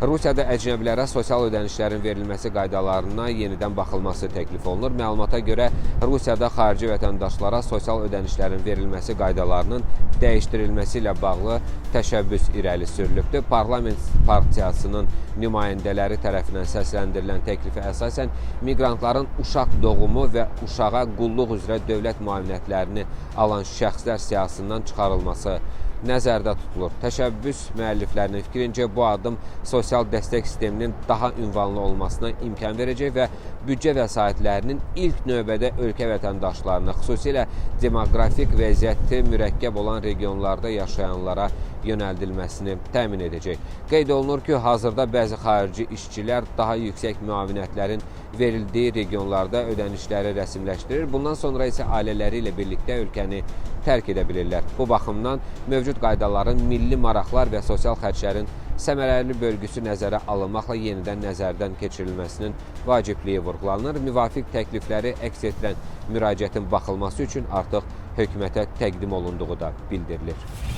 Rusiyada əcnəbilərə sosial ödənişlərin verilməsi qaydalarına yenidən baxılması təklif olunur. Məlumata görə Rusiyada xarici vətəndaşlara sosial ödənişlərin verilməsi qaydalarının dəyişdirilməsi ilə bağlı təşəbbüs irəli sürülübdür. Parlament partiyasının nümayəndələri tərəfindən səsləndirilən təklifə əsasən miqrantların uşaq doğumu və uşağa qulluq üzrə dövlət müavinətlərini alan şəxslər siyahısından çıxarılması nəzərdə tutulur. Təşəbbüs müəlliflərinin fikrincə bu addım sosial dəstək sisteminin daha ünvanlı olmasına imkan verəcək və büdcə vəsaitlərinin ilk növbədə ölkə vətəndaşlarına, xüsusilə demoqrafik vəziyyəti mürəkkəb olan regionlarda yaşayanlara yönəldilməsini təmin edəcək. Qeyd olunur ki, hazırda bəzi xarici işçilər daha yüksək müavinətlərin verildiyi regionlarda ödənişləri rəsmiləşdirir. Bundan sonra isə ailələri ilə birlikdə ölkəni tərk edə bilirlər. Bu baxımdan mövcud qaydaların milli maraqlar və sosial xərclərin səmərəli bölgüsü nəzərə alınmaqla yenidən nəzərdən keçirilməsinin vacibliyi vurğulanır. Müvafiq təklifləri əks etdirən müraciətin baxılması üçün artıq hökumətə təqdim olunduğu da bildirilir.